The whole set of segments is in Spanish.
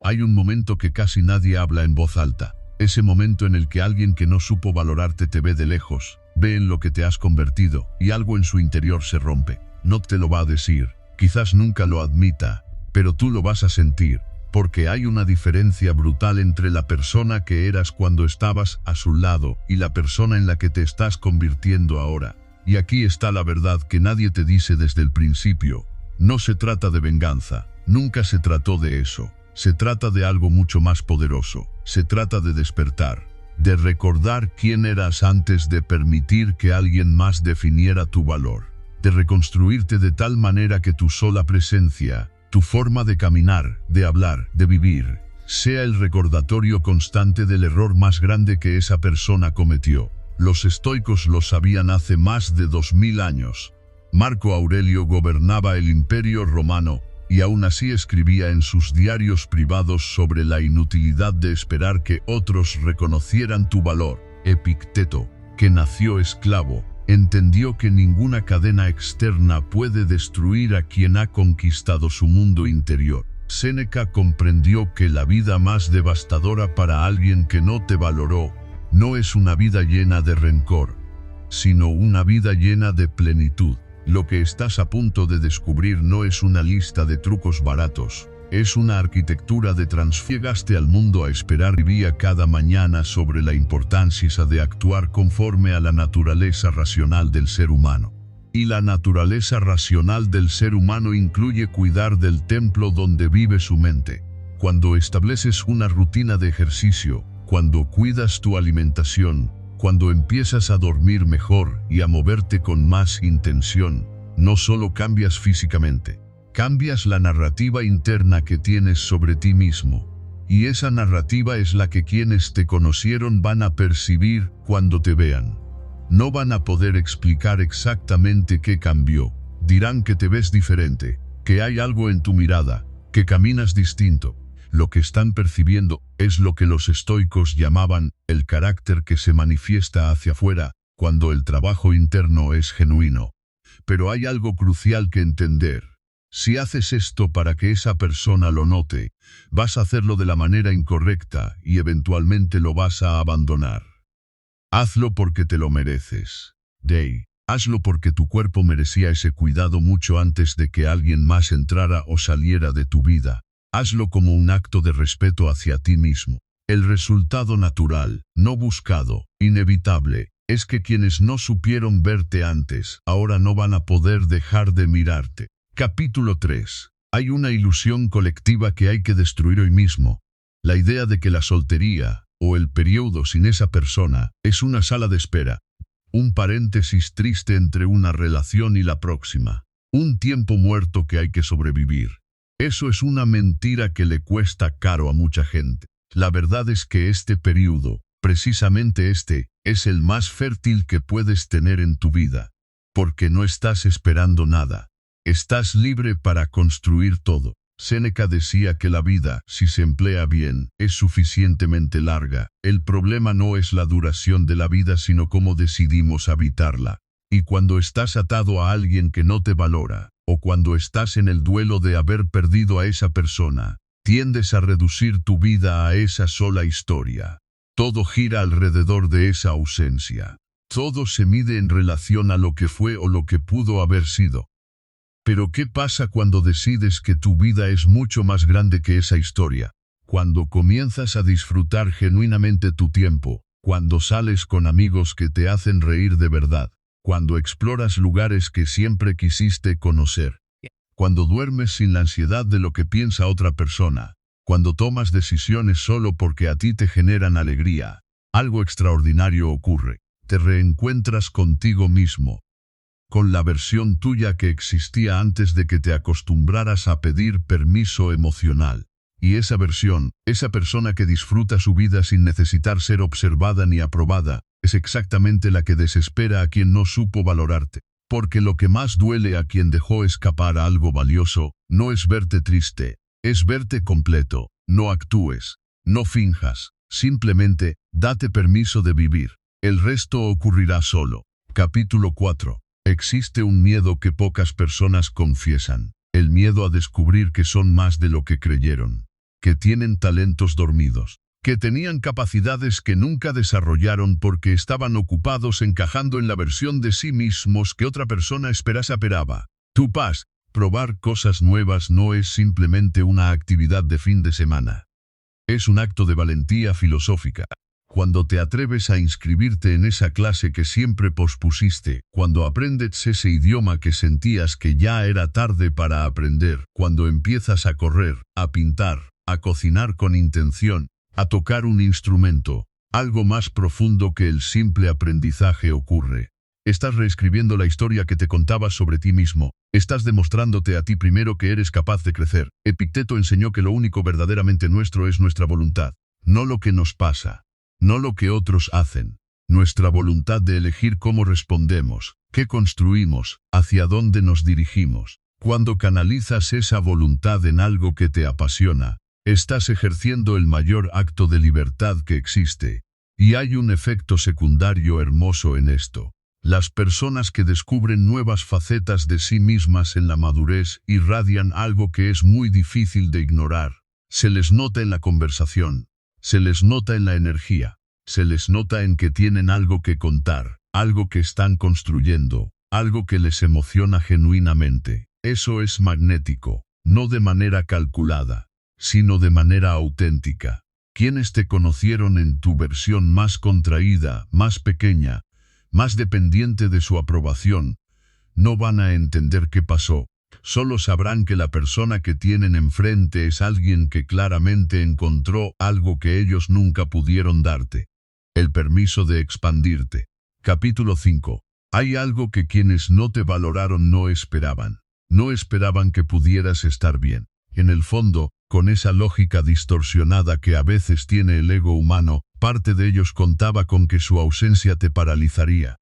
Hay un momento que casi nadie habla en voz alta. Ese momento en el que alguien que no supo valorarte te ve de lejos, ve en lo que te has convertido, y algo en su interior se rompe. No te lo va a decir, quizás nunca lo admita, pero tú lo vas a sentir, porque hay una diferencia brutal entre la persona que eras cuando estabas a su lado y la persona en la que te estás convirtiendo ahora. Y aquí está la verdad que nadie te dice desde el principio. No se trata de venganza, nunca se trató de eso. Se trata de algo mucho más poderoso. Se trata de despertar, de recordar quién eras antes de permitir que alguien más definiera tu valor, de reconstruirte de tal manera que tu sola presencia, tu forma de caminar, de hablar, de vivir, sea el recordatorio constante del error más grande que esa persona cometió. Los estoicos lo sabían hace más de 2000 años. Marco Aurelio gobernaba el Imperio Romano, y aún así escribía en sus diarios privados sobre la inutilidad de esperar que otros reconocieran tu valor. Epicteto, que nació esclavo, entendió que ninguna cadena externa puede destruir a quien ha conquistado su mundo interior. Séneca comprendió que la vida más devastadora para alguien que no te valoró no es una vida llena de rencor, sino una vida llena de plenitud. Lo que estás a punto de descubrir no es una lista de trucos baratos, es una arquitectura de transfiegaste al mundo a esperar vivía cada mañana sobre la importancia de actuar conforme a la naturaleza racional del ser humano. Y la naturaleza racional del ser humano incluye cuidar del templo donde vive su mente. Cuando estableces una rutina de ejercicio, cuando cuidas tu alimentación, cuando empiezas a dormir mejor y a moverte con más intención, no solo cambias físicamente, cambias la narrativa interna que tienes sobre ti mismo. Y esa narrativa es la que quienes te conocieron van a percibir cuando te vean. No van a poder explicar exactamente qué cambió. Dirán que te ves diferente, que hay algo en tu mirada, que caminas distinto. Lo que están percibiendo es lo que los estoicos llamaban el carácter que se manifiesta hacia afuera cuando el trabajo interno es genuino. Pero hay algo crucial que entender. Si haces esto para que esa persona lo note, vas a hacerlo de la manera incorrecta y eventualmente lo vas a abandonar. Hazlo porque te lo mereces. Hazlo porque tu cuerpo merecía ese cuidado mucho antes de que alguien más entrara o saliera de tu vida. Hazlo como un acto de respeto hacia ti mismo. El resultado natural, no buscado, inevitable, es que quienes no supieron verte antes, ahora no van a poder dejar de mirarte. Capítulo 3. Hay una ilusión colectiva que hay que destruir hoy mismo. La idea de que la soltería, o el periodo sin esa persona, es una sala de espera. Un paréntesis triste entre una relación y la próxima. Un tiempo muerto que hay que sobrevivir. Eso es una mentira que le cuesta caro a mucha gente. La verdad es que este período, precisamente este, es el más fértil que puedes tener en tu vida. Porque no estás esperando nada. Estás libre para construir todo. Séneca decía que la vida, si se emplea bien, es suficientemente larga. El problema no es la duración de la vida sino cómo decidimos habitarla. Y cuando estás atado a alguien que no te valora, o cuando estás en el duelo de haber perdido a esa persona, tiendes a reducir tu vida a esa sola historia. Todo gira alrededor de esa ausencia. Todo se mide en relación a lo que fue o lo que pudo haber sido. Pero ¿qué pasa cuando decides que tu vida es mucho más grande que esa historia? Cuando comienzas a disfrutar genuinamente tu tiempo, cuando sales con amigos que te hacen reír de verdad, cuando exploras lugares que siempre quisiste conocer, cuando duermes sin la ansiedad de lo que piensa otra persona, cuando tomas decisiones solo porque a ti te generan alegría, algo extraordinario ocurre. Te reencuentras contigo mismo, con la versión tuya que existía antes de que te acostumbraras a pedir permiso emocional. Y esa versión, esa persona que disfruta su vida sin necesitar ser observada ni aprobada, es exactamente la que desespera a quien no supo valorarte. Porque lo que más duele a quien dejó escapar algo valioso, no es verte triste, es verte completo. No actúes, no finjas, simplemente, date permiso de vivir. El resto ocurrirá solo. Capítulo 4. Existe un miedo que pocas personas confiesan. El miedo a descubrir que son más de lo que creyeron. que tienen talentos dormidos, que tenían capacidades que nunca desarrollaron porque estaban ocupados encajando en la versión de sí mismos que otra persona esperaba. Tu paz, probar cosas nuevas no es simplemente una actividad de fin de semana. Es un acto de valentía filosófica. Cuando te atreves a inscribirte en esa clase que siempre pospusiste, cuando aprendes ese idioma que sentías que ya era tarde para aprender, cuando empiezas a correr, a pintar, a cocinar con intención, a tocar un instrumento, algo más profundo que el simple aprendizaje ocurre. Estás reescribiendo la historia que te contabas sobre ti mismo. Estás demostrándote a ti primero que eres capaz de crecer. Epicteto enseñó que lo único verdaderamente nuestro es nuestra voluntad, no lo que nos pasa, no lo que otros hacen. Nuestra voluntad de elegir cómo respondemos, qué construimos, hacia dónde nos dirigimos. Cuando canalizas esa voluntad en algo que te apasiona, estás ejerciendo el mayor acto de libertad que existe. Y hay un efecto secundario hermoso en esto. Las personas que descubren nuevas facetas de sí mismas en la madurez irradian algo que es muy difícil de ignorar. Se les nota en la conversación, se les nota en la energía, se les nota en que tienen algo que contar, algo que están construyendo, algo que les emociona genuinamente. Eso es magnético, no de manera calculada, sino de manera auténtica. Quienes te conocieron en tu versión más contraída, más pequeña, más dependiente de su aprobación, no van a entender qué pasó. Solo sabrán que la persona que tienen enfrente es alguien que claramente encontró algo que ellos nunca pudieron darte. El permiso de expandirte. Capítulo 5. Hay algo que quienes no te valoraron no esperaban. No esperaban que pudieras estar bien. En el fondo, con esa lógica distorsionada que a veces tiene el ego humano, parte de ellos contaba con que su ausencia te paralizaría,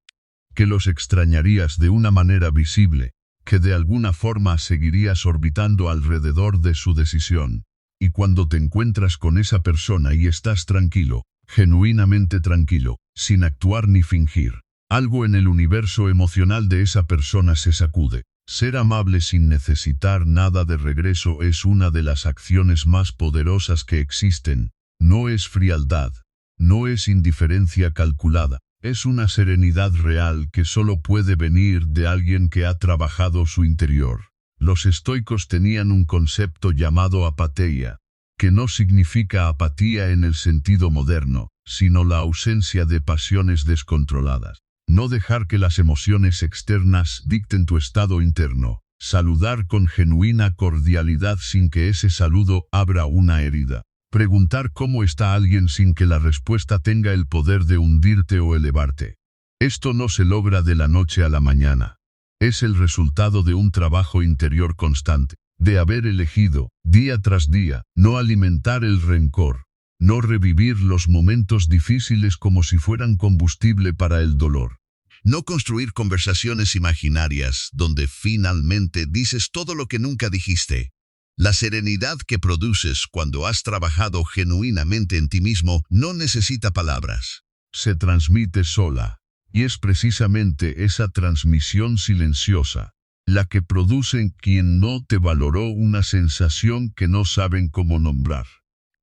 que los extrañarías de una manera visible, que de alguna forma seguirías orbitando alrededor de su decisión. Y cuando te encuentras con esa persona y estás tranquilo, genuinamente tranquilo, sin actuar ni fingir, algo en el universo emocional de esa persona se sacude. Ser amable sin necesitar nada de regreso es una de las acciones más poderosas que existen. No es frialdad, no es indiferencia calculada, es una serenidad real que solo puede venir de alguien que ha trabajado su interior. Los estoicos tenían un concepto llamado apatheia, que no significa apatía en el sentido moderno, sino la ausencia de pasiones descontroladas. No dejar que las emociones externas dicten tu estado interno. Saludar con genuina cordialidad sin que ese saludo abra una herida. Preguntar cómo está alguien sin que la respuesta tenga el poder de hundirte o elevarte. Esto no se logra de la noche a la mañana. Es el resultado de un trabajo interior constante, de haber elegido, día tras día, no alimentar el rencor, no revivir los momentos difíciles como si fueran combustible para el dolor. No construir conversaciones imaginarias donde finalmente dices todo lo que nunca dijiste. La serenidad que produces cuando has trabajado genuinamente en ti mismo no necesita palabras. Se transmite sola. Y es precisamente esa transmisión silenciosa la que produce en quien no te valoró una sensación que no saben cómo nombrar.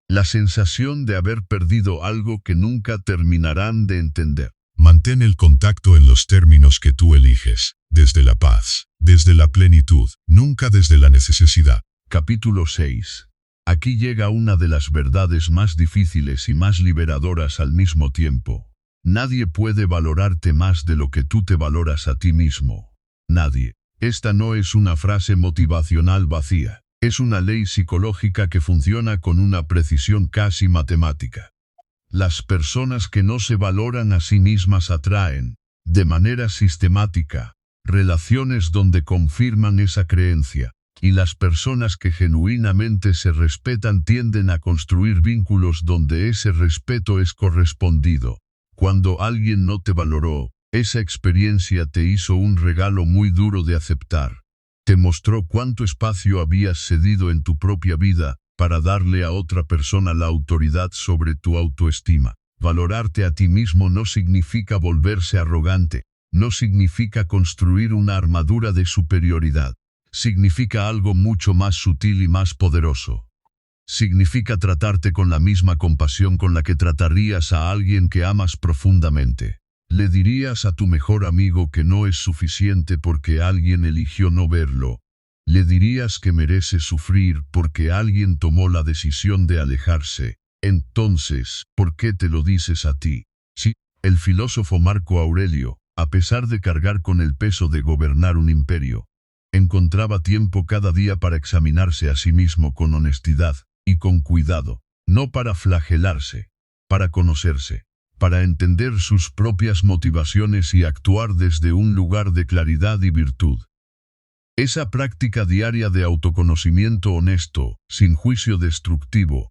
La sensación de haber perdido algo que nunca terminarán de entender. Mantén el contacto en los términos que tú eliges, desde la paz, desde la plenitud, nunca desde la necesidad. Capítulo 6. Aquí llega una de las verdades más difíciles y más liberadoras al mismo tiempo. Nadie puede valorarte más de lo que tú te valoras a ti mismo. Nadie. Esta no es una frase motivacional vacía. Es una ley psicológica que funciona con una precisión casi matemática. Las personas que no se valoran a sí mismas atraen, de manera sistemática, relaciones donde confirman esa creencia, y las personas que genuinamente se respetan tienden a construir vínculos donde ese respeto es correspondido. Cuando alguien no te valoró, esa experiencia te hizo un regalo muy duro de aceptar. Te mostró cuánto espacio habías cedido en tu propia vida para darle a otra persona la autoridad sobre tu autoestima. Valorarte a ti mismo no significa volverse arrogante, no significa construir una armadura de superioridad. Significa algo mucho más sutil y más poderoso. Significa tratarte con la misma compasión con la que tratarías a alguien que amas profundamente. Le dirías a tu mejor amigo que no es suficiente porque alguien eligió no verlo. Le dirías que merece sufrir porque alguien tomó la decisión de alejarse. Entonces, ¿por qué te lo dices a ti? Sí, el filósofo Marco Aurelio, a pesar de cargar con el peso de gobernar un imperio, encontraba tiempo cada día para examinarse a sí mismo con honestidad y con cuidado, no para flagelarse, para conocerse, para entender sus propias motivaciones y actuar desde un lugar de claridad y virtud. Esa práctica diaria de autoconocimiento honesto, sin juicio destructivo,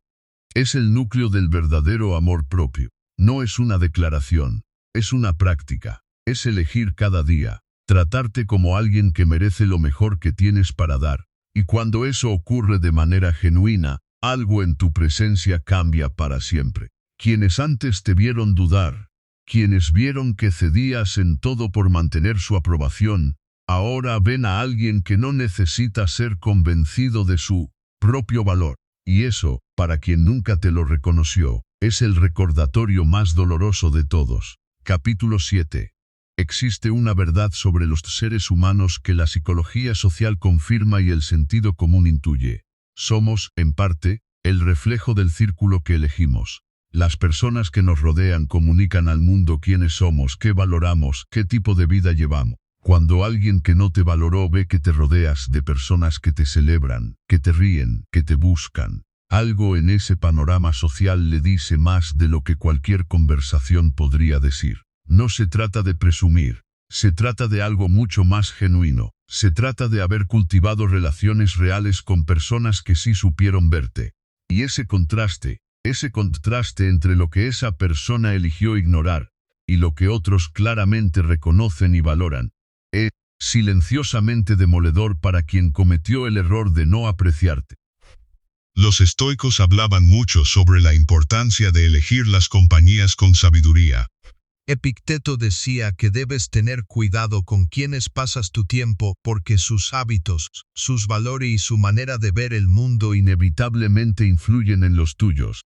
es el núcleo del verdadero amor propio. No es una declaración, es una práctica, es elegir cada día, tratarte como alguien que merece lo mejor que tienes para dar, y cuando eso ocurre de manera genuina, algo en tu presencia cambia para siempre. Quienes antes te vieron dudar, quienes vieron que cedías en todo por mantener su aprobación, ahora ven a alguien que no necesita ser convencido de su propio valor. Y eso, para quien nunca te lo reconoció, es el recordatorio más doloroso de todos. Capítulo 7. Existe una verdad sobre los seres humanos que la psicología social confirma y el sentido común intuye. Somos, en parte, el reflejo del círculo que elegimos. Las personas que nos rodean comunican al mundo quiénes somos, qué valoramos, qué tipo de vida llevamos. Cuando alguien que no te valoró ve que te rodeas de personas que te celebran, que te ríen, que te buscan, algo en ese panorama social le dice más de lo que cualquier conversación podría decir. No se trata de presumir, se trata de algo mucho más genuino. Se trata de haber cultivado relaciones reales con personas que sí supieron verte. Y ese contraste entre lo que esa persona eligió ignorar y lo que otros claramente reconocen y valoran, es silenciosamente demoledor para quien cometió el error de no apreciarte. Los estoicos hablaban mucho sobre la importancia de elegir las compañías con sabiduría. Epicteto decía que debes tener cuidado con quienes pasas tu tiempo porque sus hábitos, sus valores y su manera de ver el mundo inevitablemente influyen en los tuyos.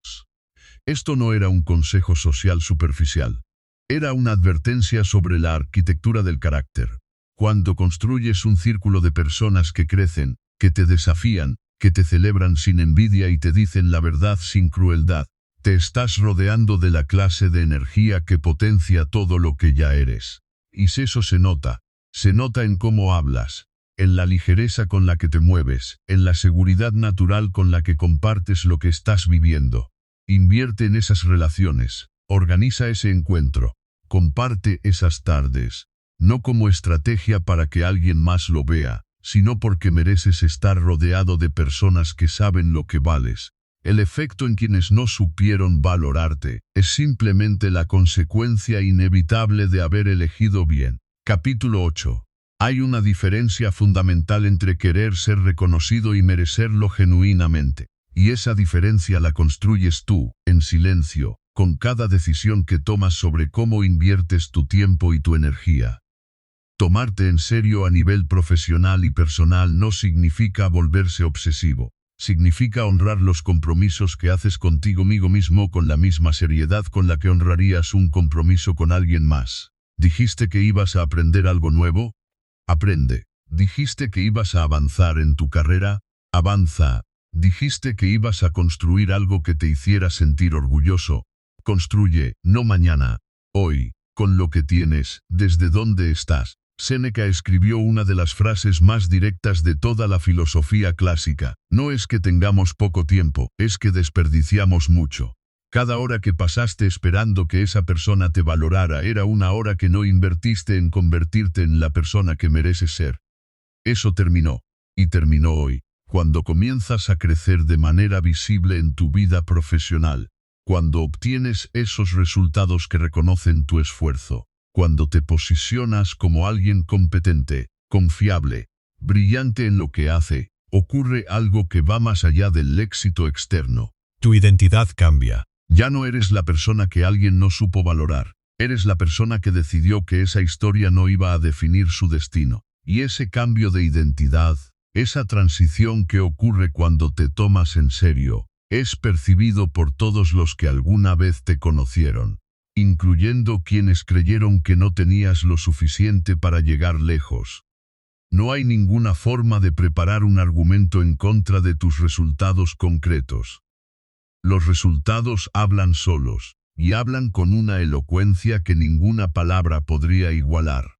Esto no era un consejo social superficial. Era una advertencia sobre la arquitectura del carácter. Cuando construyes un círculo de personas que crecen, que te desafían, que te celebran sin envidia y te dicen la verdad sin crueldad, te estás rodeando de la clase de energía que potencia todo lo que ya eres. Y eso se nota en cómo hablas, en la ligereza con la que te mueves, en la seguridad natural con la que compartes lo que estás viviendo. Invierte en esas relaciones, organiza ese encuentro, comparte esas tardes, no como estrategia para que alguien más lo vea, sino porque mereces estar rodeado de personas que saben lo que vales. El efecto en quienes no supieron valorarte es simplemente la consecuencia inevitable de haber elegido bien. Capítulo 8. Hay una diferencia fundamental entre querer ser reconocido y merecerlo genuinamente. Y esa diferencia la construyes tú, en silencio, con cada decisión que tomas sobre cómo inviertes tu tiempo y tu energía. Tomarte en serio a nivel profesional y personal no significa volverse obsesivo. Significa honrar los compromisos que haces contigo mismo con la misma seriedad con la que honrarías un compromiso con alguien más. ¿Dijiste que ibas a aprender algo nuevo? Aprende. ¿Dijiste que ibas a avanzar en tu carrera? Avanza. ¿Dijiste que ibas a construir algo que te hiciera sentir orgulloso? Construye, no mañana, hoy, con lo que tienes, desde donde estás. Séneca escribió una de las frases más directas de toda la filosofía clásica. No es que tengamos poco tiempo, es que desperdiciamos mucho. Cada hora que pasaste esperando que esa persona te valorara era una hora que no invertiste en convertirte en la persona que mereces ser. Eso terminó, y terminó hoy, cuando comienzas a crecer de manera visible en tu vida profesional, cuando obtienes esos resultados que reconocen tu esfuerzo. Cuando te posicionas como alguien competente, confiable, brillante en lo que hace, ocurre algo que va más allá del éxito externo. Tu identidad cambia. Ya no eres la persona que alguien no supo valorar. Eres la persona que decidió que esa historia no iba a definir su destino. Y ese cambio de identidad, esa transición que ocurre cuando te tomas en serio, Es percibido por todos los que alguna vez te conocieron, incluyendo quienes creyeron que no tenías lo suficiente para llegar lejos. No hay ninguna forma de preparar un argumento en contra de tus resultados concretos. Los resultados hablan solos, y hablan con una elocuencia que ninguna palabra podría igualar.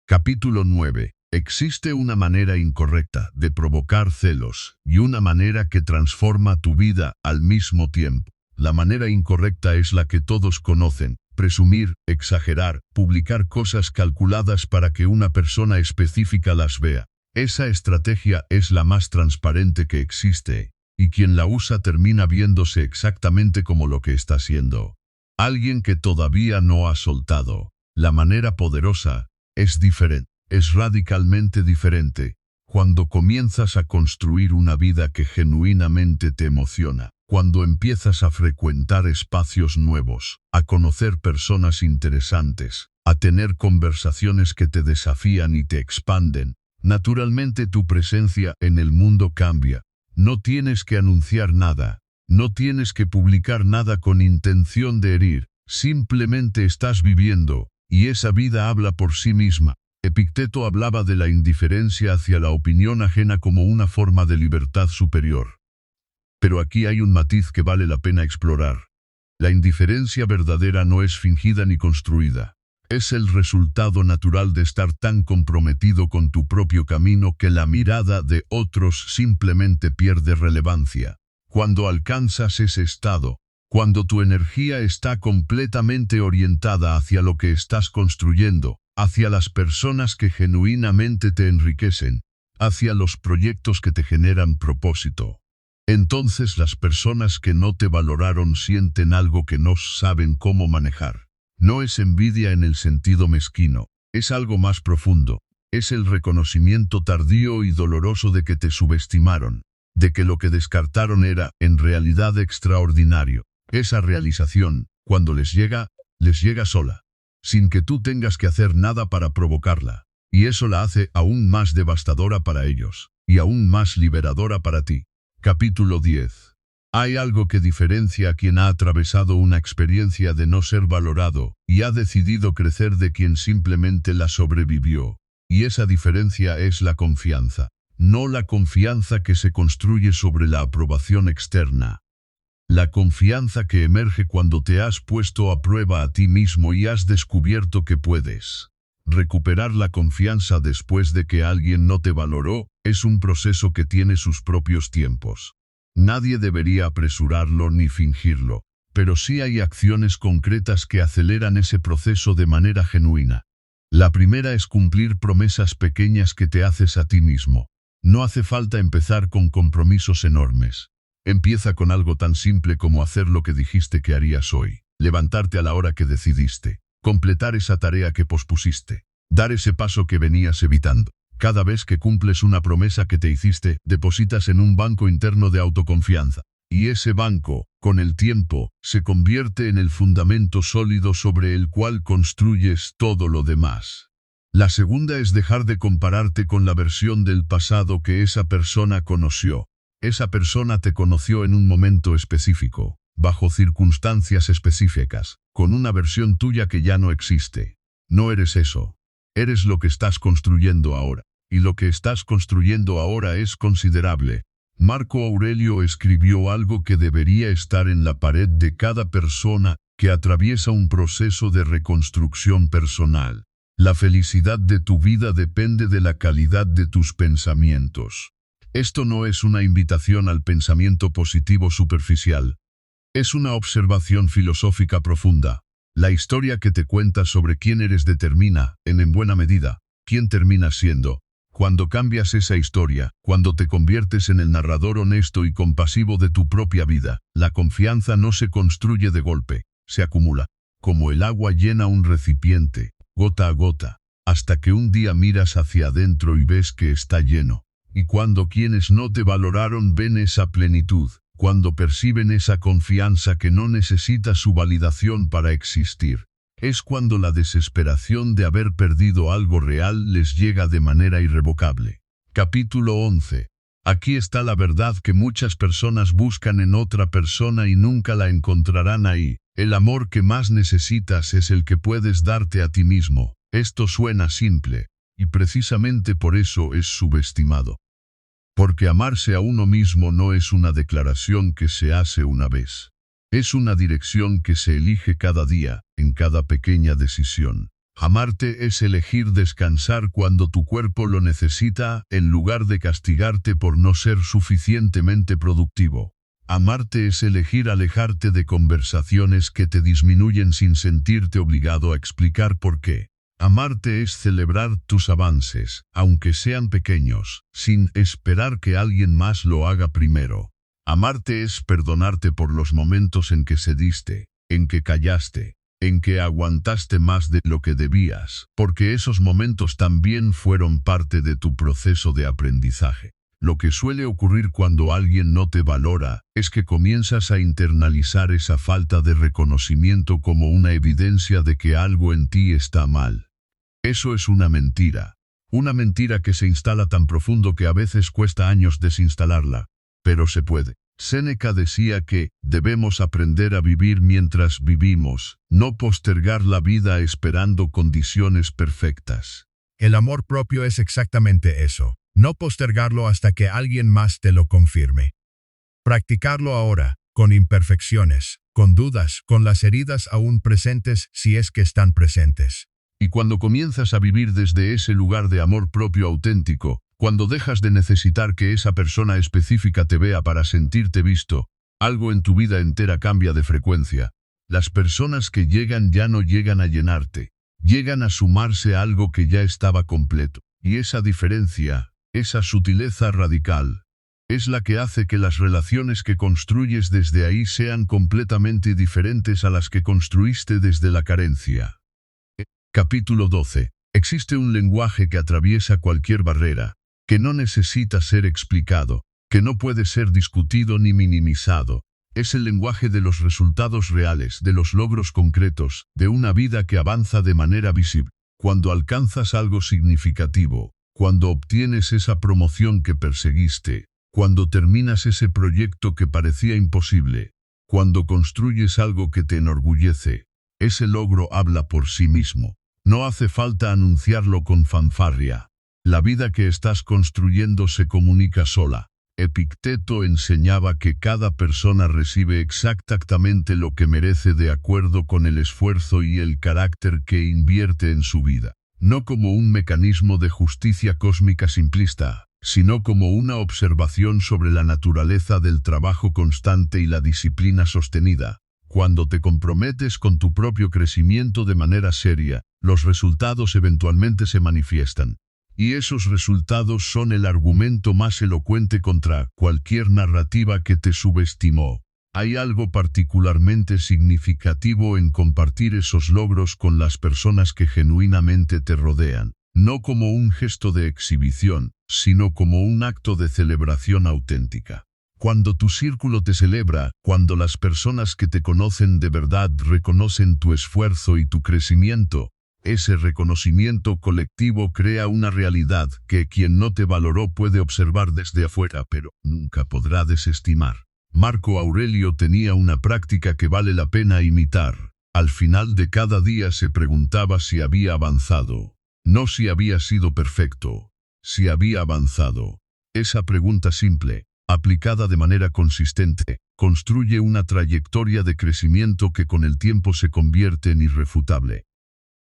Capítulo 9. Existe una manera incorrecta de provocar celos, y una manera que transforma tu vida al mismo tiempo. La manera incorrecta es la que todos conocen: presumir, exagerar, publicar cosas calculadas para que una persona específica las vea. Esa estrategia es la más transparente que existe, y quien la usa termina viéndose exactamente como lo que está siendo. Alguien que todavía no ha soltado. La manera poderosa es diferente, es radicalmente diferente. Cuando comienzas a construir una vida que genuinamente te emociona, cuando empiezas a frecuentar espacios nuevos, a conocer personas interesantes, a tener conversaciones que te desafían y te expanden, naturalmente tu presencia en el mundo cambia. No tienes que anunciar nada, no tienes que publicar nada con intención de herir, simplemente estás viviendo, y esa vida habla por sí misma. Epicteto hablaba de la indiferencia hacia la opinión ajena como una forma de libertad superior. Pero aquí hay un matiz que vale la pena explorar. La indiferencia verdadera no es fingida ni construida. Es el resultado natural de estar tan comprometido con tu propio camino que la mirada de otros simplemente pierde relevancia. Cuando alcanzas ese estado, cuando tu energía está completamente orientada hacia lo que estás construyendo, hacia las personas que genuinamente te enriquecen, hacia los proyectos que te generan propósito. Entonces las personas que no te valoraron sienten algo que no saben cómo manejar. No es envidia en el sentido mezquino, es algo más profundo. Es el reconocimiento tardío y doloroso de que te subestimaron, de que lo que descartaron era, en realidad, extraordinario. Esa realización, cuando les llega sola, sin que tú tengas que hacer nada para provocarla, y eso la hace aún más devastadora para ellos, y aún más liberadora para ti. Capítulo 10. Hay algo que diferencia a quien ha atravesado una experiencia de no ser valorado, y ha decidido crecer de quien simplemente la sobrevivió. Y esa diferencia es la confianza. No la confianza que se construye sobre la aprobación externa. La confianza que emerge cuando te has puesto a prueba a ti mismo y has descubierto que puedes. Recuperar la confianza después de que alguien no te valoró es un proceso que tiene sus propios tiempos. Nadie debería apresurarlo ni fingirlo, pero sí hay acciones concretas que aceleran ese proceso de manera genuina. La primera es cumplir promesas pequeñas que te haces a ti mismo. No hace falta empezar con compromisos enormes. Empieza con algo tan simple como hacer lo que dijiste que harías hoy, levantarte a la hora que decidiste, completar esa tarea que pospusiste, dar ese paso que venías evitando. Cada vez que cumples una promesa que te hiciste, depositas en un banco interno de autoconfianza. Y ese banco, con el tiempo, se convierte en el fundamento sólido sobre el cual construyes todo lo demás. La segunda es dejar de compararte con la versión del pasado que esa persona conoció. Esa persona te conoció en un momento específico, bajo circunstancias específicas, con una versión tuya que ya no existe. No eres eso. Eres lo que estás construyendo ahora. Y lo que estás construyendo ahora es considerable. Marco Aurelio escribió algo que debería estar en la pared de cada persona que atraviesa un proceso de reconstrucción personal. La felicidad de tu vida depende de la calidad de tus pensamientos. Esto no es una invitación al pensamiento positivo superficial. Es una observación filosófica profunda. La historia que te cuentas sobre quién eres determina, en buena medida, quién terminas siendo. Cuando cambias esa historia, cuando te conviertes en el narrador honesto y compasivo de tu propia vida, la confianza no se construye de golpe, se acumula, como el agua llena un recipiente, gota a gota, hasta que un día miras hacia adentro y ves que está lleno. Y cuando quienes no te valoraron ven esa plenitud, cuando perciben esa confianza que no necesita su validación para existir, es cuando la desesperación de haber perdido algo real les llega de manera irrevocable. Capítulo 11. Aquí está la verdad que muchas personas buscan en otra persona y nunca la encontrarán ahí. El amor que más necesitas es el que puedes darte a ti mismo. Esto suena simple, y precisamente por eso es subestimado. Porque amarse a uno mismo no es una declaración que se hace una vez. Es una dirección que se elige cada día, en cada pequeña decisión. Amarte es elegir descansar cuando tu cuerpo lo necesita, en lugar de castigarte por no ser suficientemente productivo. Amarte es elegir alejarte de conversaciones que te disminuyen sin sentirte obligado a explicar por qué. Amarte es celebrar tus avances, aunque sean pequeños, sin esperar que alguien más lo haga primero. Amarte es perdonarte por los momentos en que cediste, en que callaste, en que aguantaste más de lo que debías, porque esos momentos también fueron parte de tu proceso de aprendizaje. Lo que suele ocurrir cuando alguien no te valora es que comienzas a internalizar esa falta de reconocimiento como una evidencia de que algo en ti está mal. Eso es una mentira que se instala tan profundo que a veces cuesta años desinstalarla, pero se puede. Séneca decía que debemos aprender a vivir mientras vivimos, no postergar la vida esperando condiciones perfectas. El amor propio es exactamente eso, no postergarlo hasta que alguien más te lo confirme. Practicarlo ahora, con imperfecciones, con dudas, con las heridas aún presentes si es que están presentes. Y cuando comienzas a vivir desde ese lugar de amor propio auténtico, cuando dejas de necesitar que esa persona específica te vea para sentirte visto, algo en tu vida entera cambia de frecuencia. Las personas que llegan ya no llegan a llenarte, llegan a sumarse a algo que ya estaba completo. Y esa diferencia, esa sutileza radical, es la que hace que las relaciones que construyes desde ahí sean completamente diferentes a las que construiste desde la carencia. Capítulo 12. Existe un lenguaje que atraviesa cualquier barrera, que no necesita ser explicado, que no puede ser discutido ni minimizado. Es el lenguaje de los resultados reales, de los logros concretos, de una vida que avanza de manera visible. Cuando alcanzas algo significativo, cuando obtienes esa promoción que perseguiste, cuando terminas ese proyecto que parecía imposible, cuando construyes algo que te enorgullece, ese logro habla por sí mismo. No hace falta anunciarlo con fanfarria. La vida que estás construyendo se comunica sola. Epicteto enseñaba que cada persona recibe exactamente lo que merece de acuerdo con el esfuerzo y el carácter que invierte en su vida. No como un mecanismo de justicia cósmica simplista, sino como una observación sobre la naturaleza del trabajo constante y la disciplina sostenida. Cuando te comprometes con tu propio crecimiento de manera seria, los resultados eventualmente se manifiestan. Y esos resultados son el argumento más elocuente contra cualquier narrativa que te subestimó. Hay algo particularmente significativo en compartir esos logros con las personas que genuinamente te rodean, no como un gesto de exhibición, sino como un acto de celebración auténtica. Cuando tu círculo te celebra, cuando las personas que te conocen de verdad reconocen tu esfuerzo y tu crecimiento, ese reconocimiento colectivo crea una realidad que quien no te valoró puede observar desde afuera, pero nunca podrá desestimar. Marco Aurelio tenía una práctica que vale la pena imitar. Al final de cada día se preguntaba si había avanzado, no si había sido perfecto, si había avanzado. Esa pregunta simple, aplicada de manera consistente, construye una trayectoria de crecimiento que con el tiempo se convierte en irrefutable.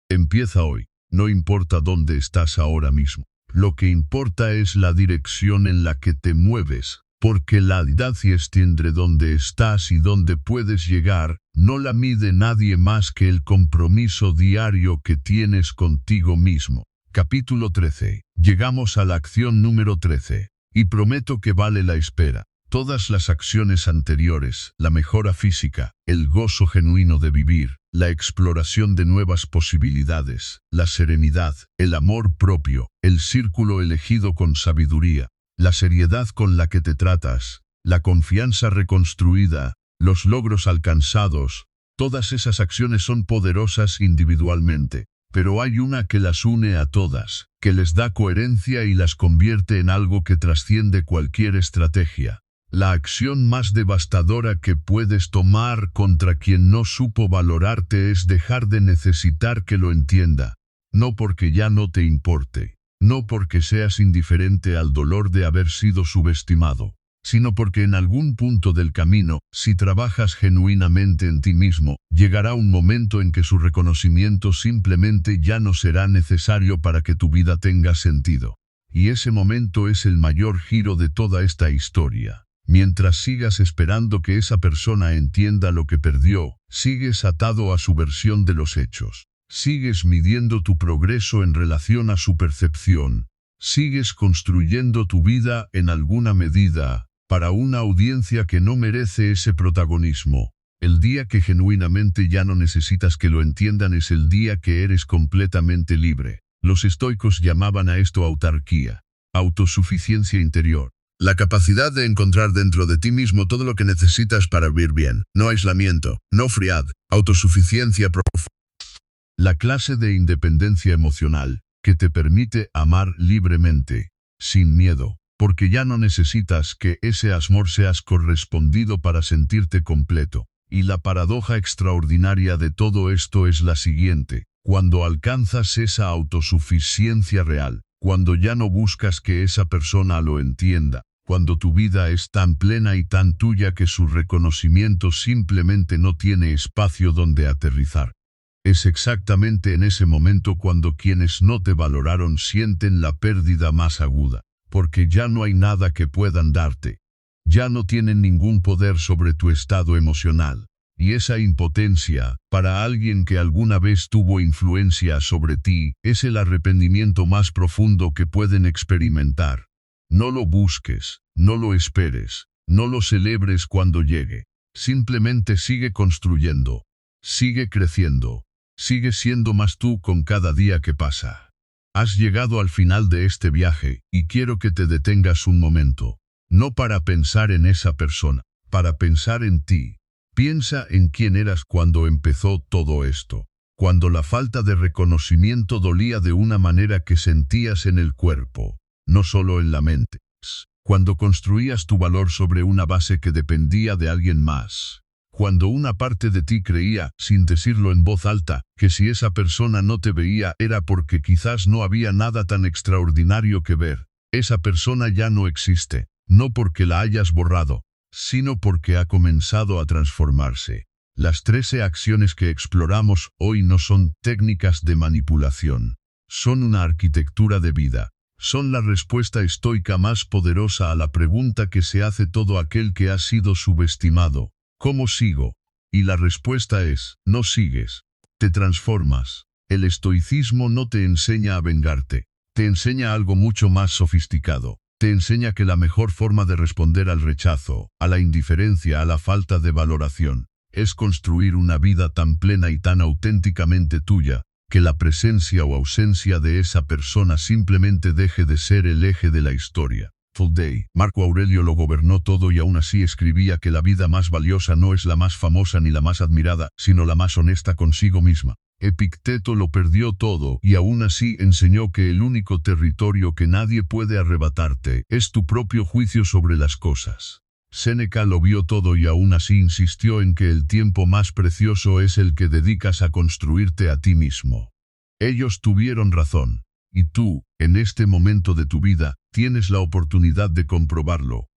Empieza hoy, no importa dónde estás ahora mismo. Lo que importa es la dirección en la que te mueves, porque la distancia entre donde estás y donde puedes llegar, no la mide nadie más que el compromiso diario que tienes contigo mismo. Capítulo 13. Llegamos a la acción número 13. Y prometo que vale la espera. Todas las acciones anteriores, la mejora física, el gozo genuino de vivir, la exploración de nuevas posibilidades, la serenidad, el amor propio, el círculo elegido con sabiduría, la seriedad con la que te tratas, la confianza reconstruida, los logros alcanzados, todas esas acciones son poderosas individualmente, pero hay una que las une a todas, que les da coherencia y las convierte en algo que trasciende cualquier estrategia. La acción más devastadora que puedes tomar contra quien no supo valorarte es dejar de necesitar que lo entienda. No porque ya no te importe, no porque seas indiferente al dolor de haber sido subestimado, sino porque en algún punto del camino, si trabajas genuinamente en ti mismo, llegará un momento en que su reconocimiento simplemente ya no será necesario para que tu vida tenga sentido. Y ese momento es el mayor giro de toda esta historia. Mientras sigas esperando que esa persona entienda lo que perdió, sigues atado a su versión de los hechos. Sigues midiendo tu progreso en relación a su percepción. Sigues construyendo tu vida en alguna medida para una audiencia que no merece ese protagonismo. El día que genuinamente ya no necesitas que lo entiendan es el día que eres completamente libre. Los estoicos llamaban a esto autarquía, autosuficiencia interior. La capacidad de encontrar dentro de ti mismo todo lo que necesitas para vivir bien. No aislamiento, no friad, autosuficiencia profunda. La clase de independencia emocional que te permite amar libremente, sin miedo, porque ya no necesitas que ese amor seas correspondido para sentirte completo. Y la paradoja extraordinaria de todo esto es la siguiente: cuando alcanzas esa autosuficiencia real, cuando ya no buscas que esa persona lo entienda, cuando tu vida es tan plena y tan tuya que su reconocimiento simplemente no tiene espacio donde aterrizar. Es exactamente en ese momento cuando quienes no te valoraron sienten la pérdida más aguda, porque ya no hay nada que puedan darte. Ya no tienen ningún poder sobre tu estado emocional. Y esa impotencia, para alguien que alguna vez tuvo influencia sobre ti, es el arrepentimiento más profundo que pueden experimentar. No lo busques, no lo esperes, no lo celebres cuando llegue. Simplemente sigue construyendo, sigue creciendo, sigue siendo más tú con cada día que pasa. Has llegado al final de este viaje, y quiero que te detengas un momento. No para pensar en esa persona, para pensar en ti. Piensa en quién eras cuando empezó todo esto, cuando la falta de reconocimiento dolía de una manera que sentías en el cuerpo, no solo en la mente. Cuando construías tu valor sobre una base que dependía de alguien más. Cuando una parte de ti creía, sin decirlo en voz alta, que si esa persona no te veía era porque quizás no había nada tan extraordinario que ver. Esa persona ya no existe, no porque la hayas borrado, sino porque ha comenzado a transformarse. Las 13 acciones que exploramos hoy no son técnicas de manipulación. Son una arquitectura de vida. Son la respuesta estoica más poderosa a la pregunta que se hace todo aquel que ha sido subestimado. ¿Cómo sigo? Y la respuesta es, no sigues. Te transformas. El estoicismo no te enseña a vengarte. Te enseña algo mucho más sofisticado. Te enseña que la mejor forma de responder al rechazo, a la indiferencia, a la falta de valoración, es construir una vida tan plena y tan auténticamente tuya, que la presencia o ausencia de esa persona simplemente deje de ser el eje de la historia. Full Day. Marco Aurelio lo gobernó todo y aún así escribía que la vida más valiosa no es la más famosa ni la más admirada, sino la más honesta consigo misma. Epicteto lo perdió todo y aún así enseñó que el único territorio que nadie puede arrebatarte es tu propio juicio sobre las cosas. Séneca lo vio todo y aún así insistió en que el tiempo más precioso es el que dedicas a construirte a ti mismo. Ellos tuvieron razón. Y tú, en este momento de tu vida, tienes la oportunidad de comprobarlo.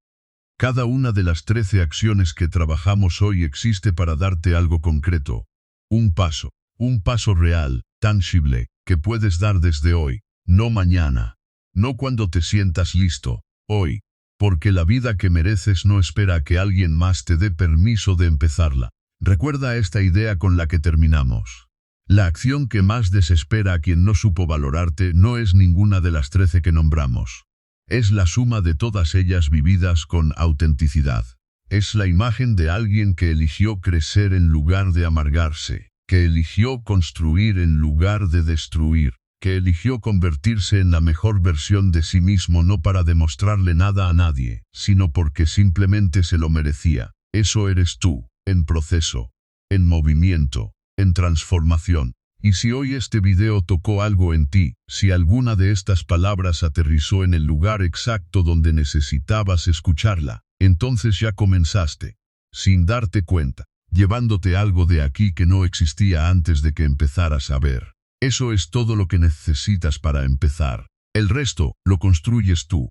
Cada una de las 13 acciones que trabajamos hoy existe para darte algo concreto. Un paso real, tangible, que puedes dar desde hoy, no mañana. No cuando te sientas listo, hoy. Porque la vida que mereces no espera a que alguien más te dé permiso de empezarla. Recuerda esta idea con la que terminamos. La acción que más desespera a quien no supo valorarte no es ninguna de las 13 que nombramos. Es la suma de todas ellas vividas con autenticidad. Es la imagen de alguien que eligió crecer en lugar de amargarse, que eligió construir en lugar de destruir, que eligió convertirse en la mejor versión de sí mismo no para demostrarle nada a nadie, sino porque simplemente se lo merecía. Eso eres tú, en proceso, en movimiento, en transformación. Y si hoy este video tocó algo en ti, si alguna de estas palabras aterrizó en el lugar exacto donde necesitabas escucharla, entonces ya comenzaste, sin darte cuenta, llevándote algo de aquí que no existía antes de que empezaras a ver. Eso es todo lo que necesitas para empezar. El resto lo construyes tú.